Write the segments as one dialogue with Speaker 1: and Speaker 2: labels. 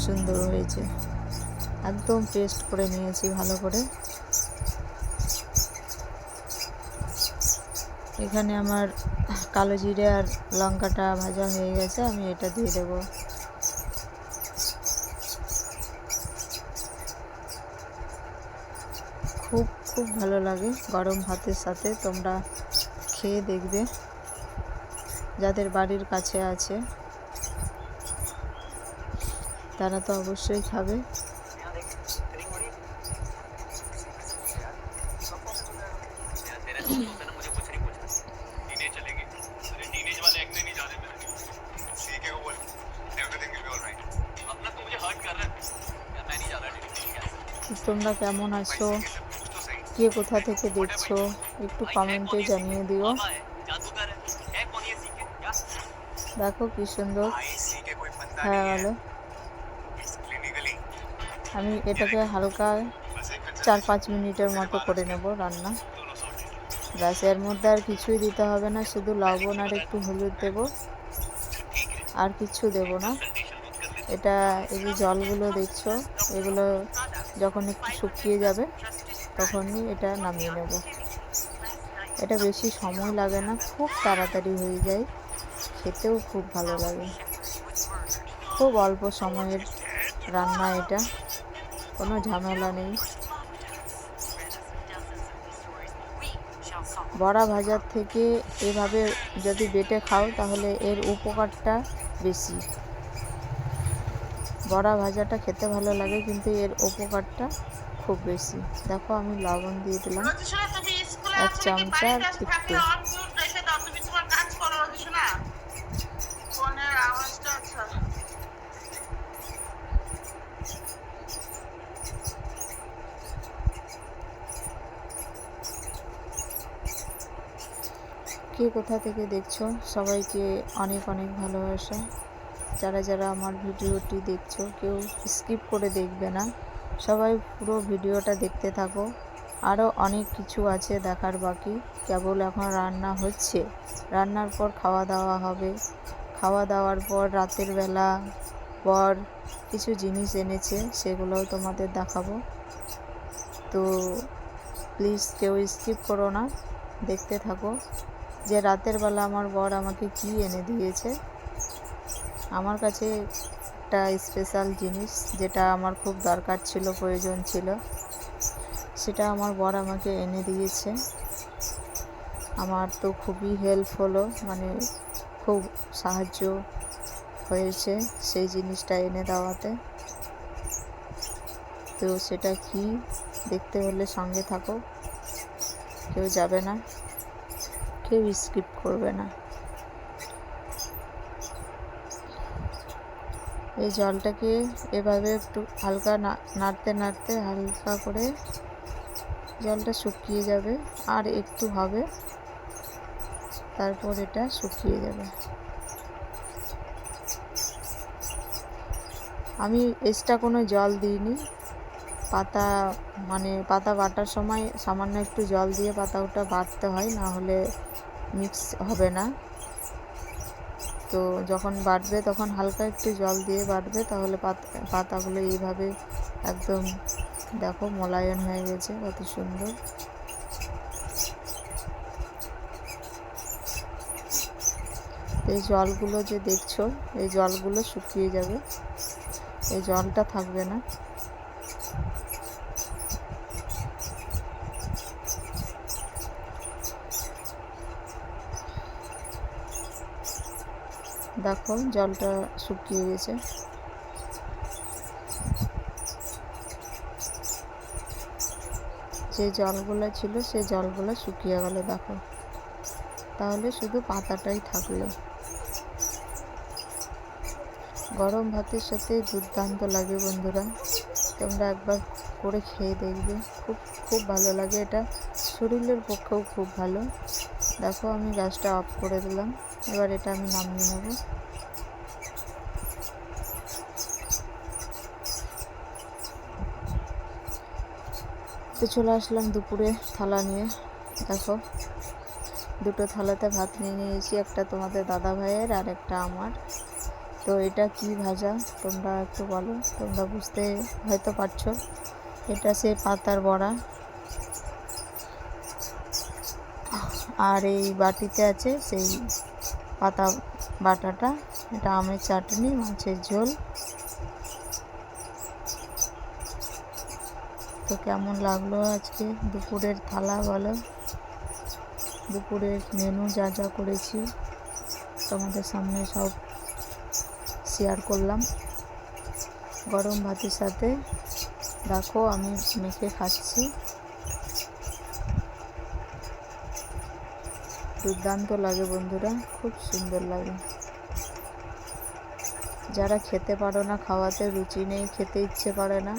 Speaker 1: সুন্দর হয়েছে। একদম পেস্ট করে নিয়েছি ভালো করে। এখানে আমার কালো জিরে আর লঙ্কাটা ভাজা হয়ে গেছে, আমি এটা দিয়ে দেবো। খুব খুব ভালো লাগে গরম ভাতের সাথে। তোমরা খেয়ে দেখবে, যাদের বাড়ির কাছে আছে তারা তো অবশ্যই খাবে। তোমরা কেমন আছো, কে কোথা থেকে দেখছো একটু কমেন্টে জানিয়ে দিও। দেখো কি সুন্দর হয়ে গেল। আমি এটাকে হালকা 4-5 মিনিটের মতো করে নেব রান্না। ব্যাস, এর মধ্যে আর কিছুই দিতে হবে না, শুধু লবণ আর একটু হলুদ দেব, আর কিছু দেব না। এটা এই যে জলগুলো দেখছো, এগুলো যখন একটু শুকিয়ে যাবে তখনই এটা নামিয়ে নেব। এটা বেশি সময় লাগে না, খুব তাড়াতাড়ি হয়ে যায়, খেতেও খুব ভালো লাগে। খুব অল্প সময়ের রান্না এটা, কোনো ঝামেলা নেই। বড়া ভাজার থেকে এভাবে যদি বেটে খাও তাহলে এর উপকারটা বেশি। বড়া ভাজাটা খেতে ভালো লাগে, কিন্তু এর উপকারটা খুব বেশি। দেখো আমি লবণ দিয়ে দিলাম 1 চামচা একটু। কে কোথা থেকে দেখছো সবাইকে অনেক অনেক ভালোবাসা। যারা যারা আমার ভিডিওটি দেখছো কেউ স্কিপ করে দেখবে না, সবাই পুরো ভিডিওটা দেখতে থাকো। আরও অনেক কিছু আছে দেখার বাকি, কেবল এখন রান্না হচ্ছে, রান্নার পর খাওয়া দাওয়া হবে। খাওয়া দাওয়ার পর রাতের বেলা বর কিছু জিনিস এনেছে, সেগুলোও তোমাদের দেখাবো। তো প্লিজ কেউ স্কিপ করো না, দেখতে থাকো যে রাতের বেলা আমার বর আমাকে কি এনে দিয়েছে। আমার কাছে একটা স্পেশাল জিনিস, যেটা আমার খুব দরকার ছিল, প্রয়োজন ছিল, সেটা আমার বর আমাকে এনে দিয়েছে। আমার তো খুবই হেল্প হলো, মানে খুব সাহায্য হয়েছে সেই জিনিসটা এনে দেওয়াতে। তো সেটা কি দেখতে হলে সঙ্গে থাকো, কেউ যাবে না, কেউ স্কিপ করবে না। এই জলটাকে এভাবে একটু হালকা নাড়তে নাড়তে হালকা করে জলটা শুকিয়ে যাবে, আর একটু হবে, তারপর এটা শুকিয়ে যাবে। আমি এক্সট্রা কোনো জল দিইনি। পাতা পাতা বাটার সময় সামান্য একটু জল দিয়ে পাতাটা বাটতে হয়, না হলে মিক্স হবে না। তো যখন বাটবে তখন হালকা একটু জল দিয়ে বাটবে, তাহলে পাতাগুলো এইভাবে একদম দেখো মোলায়েম হয়ে গেছে, কত সুন্দর। এই জলগুলো যে দেখছো, এই জলগুলো শুকিয়ে যাবে, এই জলটা থাকবে না। দেখো জলটা শুকিয়ে গেছে। যে জলগুলো ছিল সেই জলগুলো শুকিয়ে গেল, দেখো। তাহলে শুধু পাতাটাই থাকলো। গরম ভাতের সাথে দুর্দান্ত লাগে বন্ধুরা, তোমরা একবার করে খেয়ে দেখবে, খুব খুব ভালো লাগে। এটা শরীরের পক্ষেও খুব ভালো। দেখো আমি গ্যাসটা অফ করে দিলাম, এবার এটা আমি নামিয়ে নেব। তো চলে আসলাম দুপুরে থালা নিয়ে। দেখো দুটো থালাতে ভাত নিয়ে নিয়েছি, একটা তোমাদের দাদা ভাইয়ের আর একটা আমার। তো এটা কি ভাজা তোমরা একটু বলো, তোমরা বুঝতে হয়তো পারছো। এটা সে পাতার বড়া, আর এই বাটিতে আছে সেই পাতা বাটাটা। এটা আমের চাটনি, মাছের ঝোল। তো কেমন লাগলো আজকে দুপুরের থালা বলো, দুপুরের মেনু যা যা করেছি তোমাদের সামনে সব শেয়ার করলাম। গরম ভাতের সাথে দেখো আমি মেখে খাচ্ছি, দুর্দান্ত লাগে বন্ধুরা, খুব সুন্দর লাগে। যারা খেতে পারো না, খাওয়াতে রুচি নেই, খেতে ইচ্ছে করে না,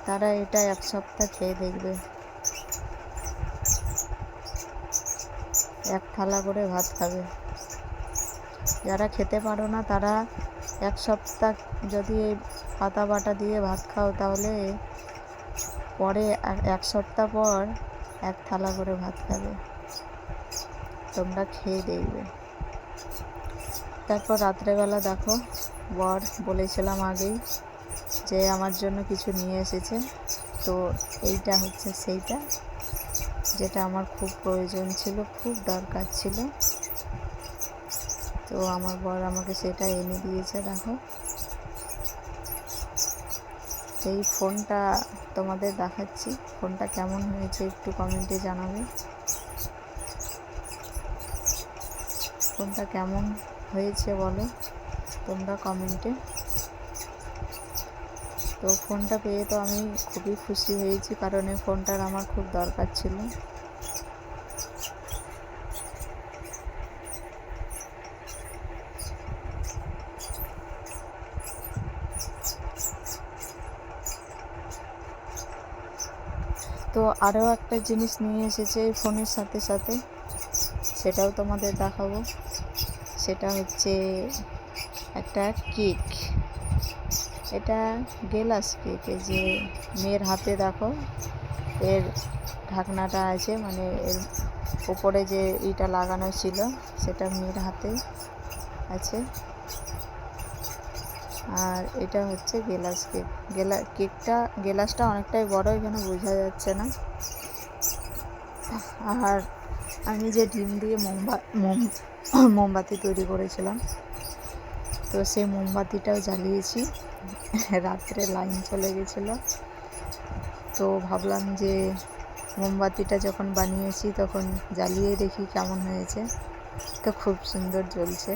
Speaker 1: তারা এটা এক সপ্তাহ খেয়ে দেখবে। এক থালা করে ভাত খাবে। যারা খেতে পারো না তারা এক সপ্তাহ যদি এই পাতা বাটা দিয়ে ভাত খাও, তাহলে পরে এক সপ্তাহ পর এক থালা করে ভাত খাবে। তোমরা খেয়ে দেখবে। তারপর রাত্রেবেলা দেখো, বর বলেছিলাম আগেই যে আমার জন্য কিছু নিয়ে এসেছে। তো এইটা হচ্ছে সেইটা যেটা আমার খুব প্রয়োজন ছিল, খুব দরকার ছিল। তো আমার বর আমাকে সেটা এনে দিয়েছে। দেখো এই ফোনটা তোমাদের দেখাচ্ছি, ফোনটা কেমন হয়েছে একটু কমেন্টে জানাবে। ফোনটা কেমন হয়েছে বলো তোমরা কমেন্টে। তো ফোনটা পেয়ে তো আমি খুবই খুশি হয়েছি, কারণ এই ফোনটার আমার খুব দরকার ছিল। তো আরও একটা জিনিস নিয়ে এসেছে এই ফোনের সাথে সাথে, সেটাও তোমাদের দেখাবো। সেটা হচ্ছে একটা কেক। এটা গেলাস কেক। এই যে মেয়ের হাতে দেখো এর ঢাকনাটা আছে, মানে এর উপরে যে ইটা লাগানো ছিল সেটা মেয়ের হাতে আছে। আর এটা হচ্ছে গেলাস কেক। কেকটা গেলাসটা অনেকটাই বড়, এখানে বোঝা যাচ্ছে না। আর আমি যে ডিম দিয়ে মোমবাতি তৈরি করেছিলাম, তো সেই মোমবাতিটাও জ্বালিয়েছি। রাত্রে লাইন চলে গেছিলো, তো ভাবলাম যে মোমবাতিটা যখন বানিয়েছি তখন জ্বালিয়ে দেখি কেমন হয়েছে। তো খুব সুন্দর জ্বলছে।